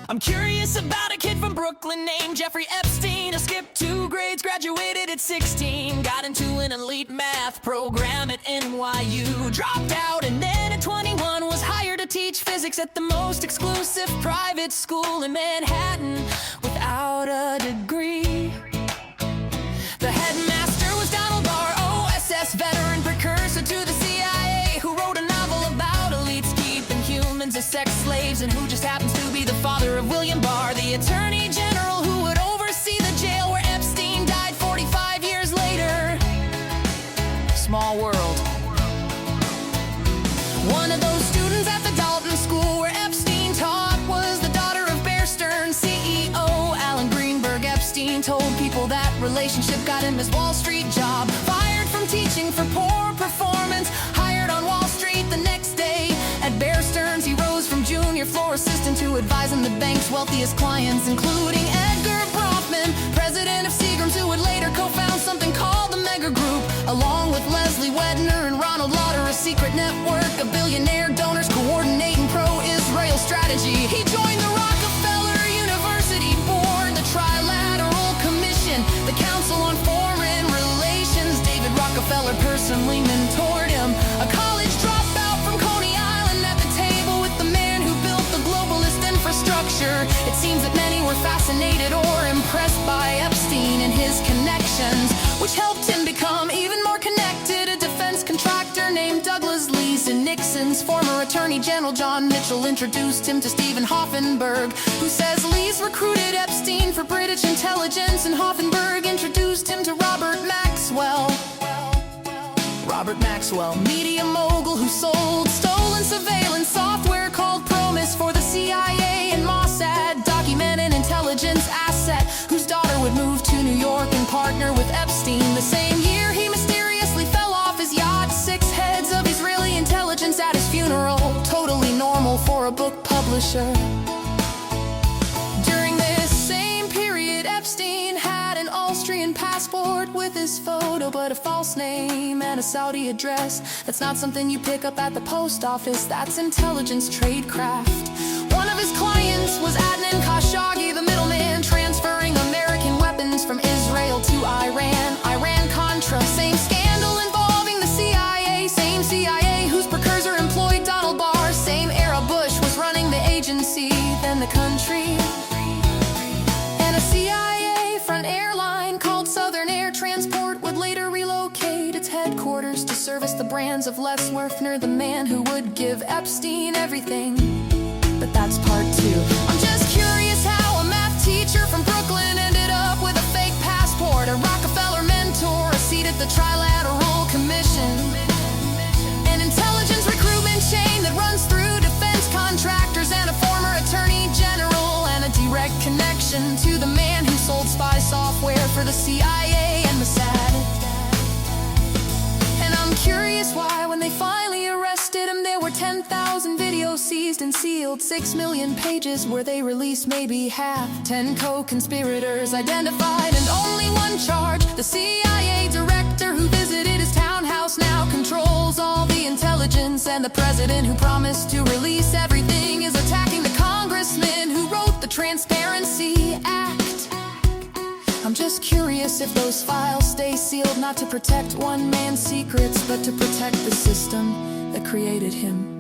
I'm curious about a kid from Brooklyn named Jeffrey Epstein, who skipped 2 grades, graduated at 16, got into an elite math program at NYU, dropped out, and then at 21 was hired to teach physics at the most exclusive private school in Manhattan without a degree. The headmaster was Donald Barr, OSS veteran, precursor to the CIA, who wrote a novel about elites keeping humans as sex slaves, and who just happens to be the father of William Barr, the attorney general who would oversee the jail where Epstein died 45 years later. Small world. One of those students at the Dalton School where Epstein taught was the daughter of Bear Stearns CEO Alan Greenberg. Epstein told people that relationship got him his Wall Street job. Fired from teaching for poor performance, hired on Wall Street the next day. At Bear Stearns, he rose from junior floor assistant to advising the bank's wealthiest clients, including Edgar Bronfman, president of Seagram's, who would later co-found something called the Mega Group, along with Leslie Wedner and Ronald Lauder, a secret network of billionaire donors coordinating pro-Israel strategy. He joined the Rockefeller University Board, the Trilateral Commission, the Council on Foreign Relations. David Rockefeller personally mentored him, a college dropout from Coney Island, at the table with the man who built the globalist infrastructure. It seems that many were fascinated or impressed by Epstein and his connections, which helped him become even more connected. A defense contractor named Douglas Lee's and Nixon's former Attorney General John Mitchell introduced him to Stephen Hoffenberg, who says Lee's recruited Epstein for British intelligence, and Hoffenberg introduced him to Robert Maxwell. Robert Maxwell, media mogul who sold stolen surveillance software called Promise for the CIA and Mossad, document an intelligence asset whose daughter would move to New York and partner with Epstein. The same year he mysteriously fell off his yacht, 6 heads of Israeli intelligence at his funeral, totally normal for a book publisher. During this same period, Epstein had an Austrian passport with his photo, but a false name and a Saudi address. That's not something you pick up at the post office, that's intelligence tradecraft. One of his clients was Adnan Khashoggi, the middleman, transferring American weapons from Israel to Iran. Iran-Contra, same scandal involving the CIA, same CIA whose precursor employed Donald Barr, same era Bush was running the agency, then the country. And a CIA front airline called Southern Air Transport would later relocate its headquarters to service the brands of Les Werfner, the man who would give Epstein everything. But that's part 2. I'm just curious how a math teacher from Brooklyn ended up with a fake passport, a Rockefeller mentor, a seat at the Trilateral Commission, an intelligence recruitment chain that runs through defense contractors, and a former attorney general, and a direct connection to the man who sold spy software for the CIA and Mossad. And I'm curious why, when they finally arrested him, there were 10,000 videos seized and sealed, 6 million pages were they released, maybe half, 10 co-conspirators identified, and only one charge. The CIA director who visited his townhouse now controls all the intelligence, and the president who promised to release everything is attacking the congressman who wrote the Transparency Act. I'm just curious if those files stay sealed, not to protect one man's secrets, but to protect the system that created him.